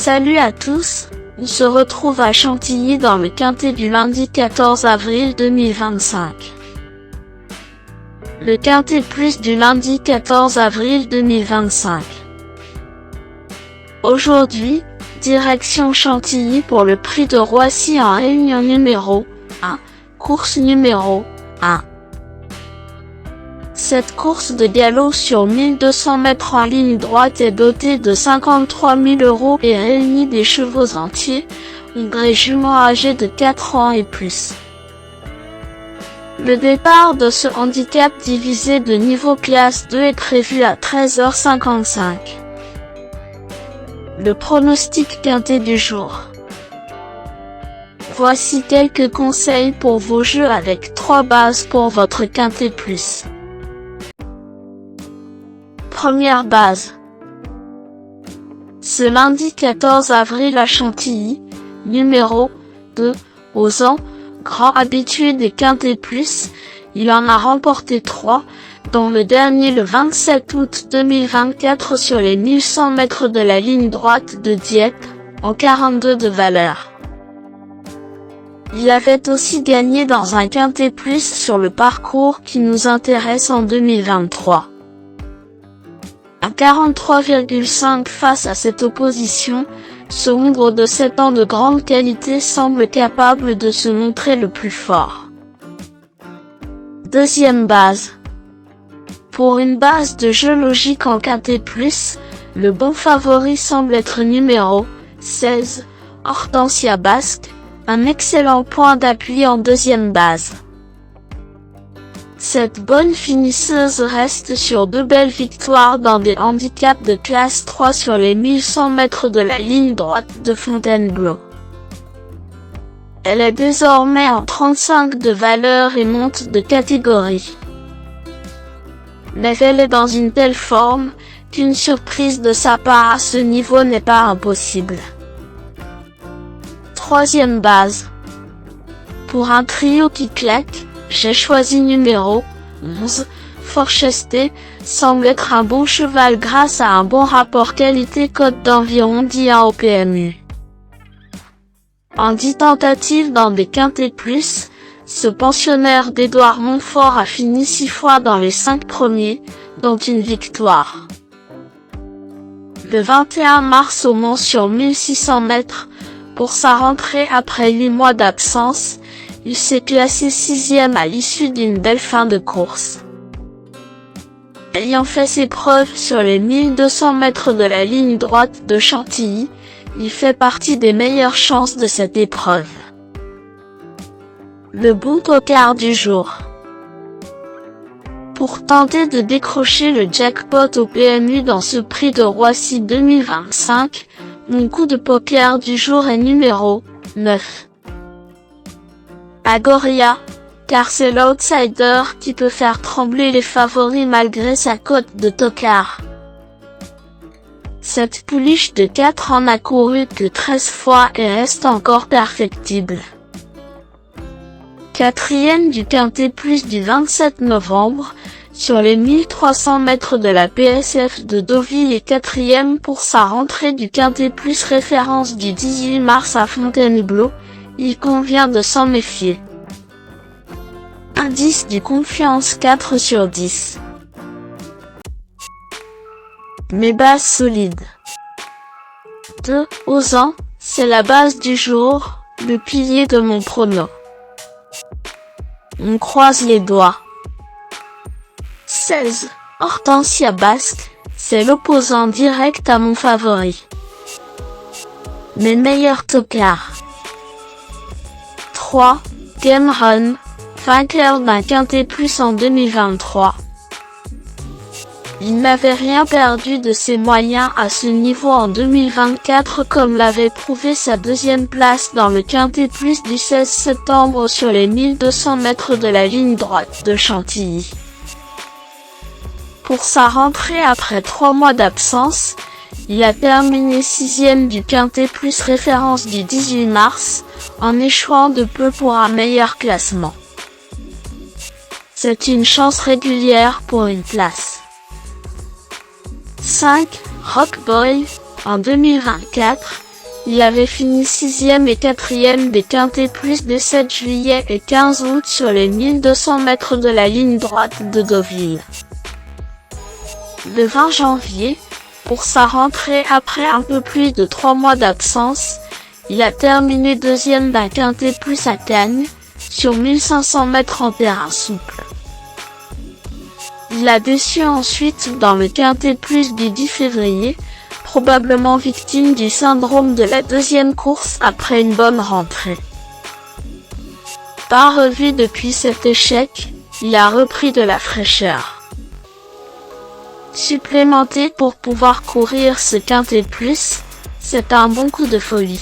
Salut à tous, on se retrouve à Chantilly dans le quintet du lundi 14 avril 2025. Le quintet plus du lundi 14 avril 2025. Aujourd'hui, direction Chantilly pour le prix de Roissy en réunion numéro 1, course numéro 1. Cette course de galop sur 1200 mètres en ligne droite est dotée de 53 000 € et réunit des chevaux entiers, des juments âgés de 4 ans et plus. Le départ de ce handicap divisé de niveau classe 2 est prévu à 13h55. Le pronostic quintet du jour. Voici quelques conseils pour vos jeux avec 3 bases pour votre quintet plus. Première base. Ce lundi 14 avril à Chantilly, numéro 2, Ozan, grand habitué des quintets plus, il en a remporté 3, dont le dernier le 27 août 2024 sur les 1100 mètres de la ligne droite de Dieppe, en 42 de valeur. Il avait aussi gagné dans un quintet plus sur le parcours qui nous intéresse en 2023. À 43,5 face à cette opposition, ce hongre de 7 ans de grande qualité semble capable de se montrer le plus fort. Deuxième base. Pour une base de jeu logique en quintet plus, le bon favori semble être numéro 16, Hortensia Basque, un excellent point d'appui en deuxième base. Cette bonne finisseuse reste sur 2 belles victoires dans des handicaps de classe 3 sur les 1100 mètres de la ligne droite de Fontainebleau. Elle est désormais en 35 de valeur et monte de catégorie. Mais elle est dans une telle forme qu'une surprise de sa part à ce niveau n'est pas impossible. Troisième base. Pour un trio qui claque, j'ai choisi numéro 11, Forchesté, semble être un bon cheval grâce à un bon rapport qualité-cote d'environ 10 ans au PMU. En 10 tentatives dans des quintets plus, ce pensionnaire d'Édouard Montfort a fini 6 fois dans les 5 premiers, dont une victoire. Le 21 mars au Mans sur 1600 mètres, pour sa rentrée après 8 mois d'absence, il s'est classé 6e à l'issue d'une belle fin de course. Ayant fait ses preuves sur les 1200 mètres de la ligne droite de Chantilly, il fait partie des meilleures chances de cette épreuve. Le bon tocard du jour. Pour tenter de décrocher le jackpot au PMU dans ce prix de Roissy 2025, mon coup de poker du jour est numéro 9. Agoria, car c'est l'outsider qui peut faire trembler les favoris malgré sa cote de tocard. Cette pouliche de 4 ans n'a couru que 13 fois et reste encore perfectible. Quatrième du quintet plus du 27 novembre, sur les 1300 mètres de la PSF de Deauville et quatrième pour sa rentrée du quintet plus référence du 18 mars à Fontainebleau, il convient de s'en méfier. Indice du confiance 4 sur 10. Mes bases solides. 2. Ozan, c'est la base du jour, le pilier de mon prono. On croise les doigts. 16. Hortensia Basque, c'est l'opposant direct à mon favori. Mes meilleurs tocards. 3. Game Run, vainqueur d'un quintet plus en 2023. Il n'avait rien perdu de ses moyens à ce niveau en 2024 comme l'avait prouvé sa deuxième place dans le quintet plus du 16 septembre sur les 1200 mètres de la ligne droite de Chantilly. Pour sa rentrée après 3 mois d'absence, il a terminé 6e du quintet plus référence du 18 mars, en échouant de peu pour un meilleur classement. C'est une chance régulière pour une place. 5. Rock Boy, en 2024, Il avait fini 6e et 4e des quintés plus des 7 juillet et 15 août sur les 1200 mètres de la ligne droite de Deauville. Le 20 janvier, pour sa rentrée après un peu plus de 3 mois d'absence, il a terminé 2e d'un quinté plus à Cannes, sur 1500 mètres en terrain souple. Il a déçu ensuite dans le quinté plus du 10 février, probablement victime du syndrome de la deuxième course après une bonne rentrée. Pas revu depuis cet échec, il a repris de la fraîcheur. Supplémenté pour pouvoir courir ce quinté plus, c'est un bon coup de folie.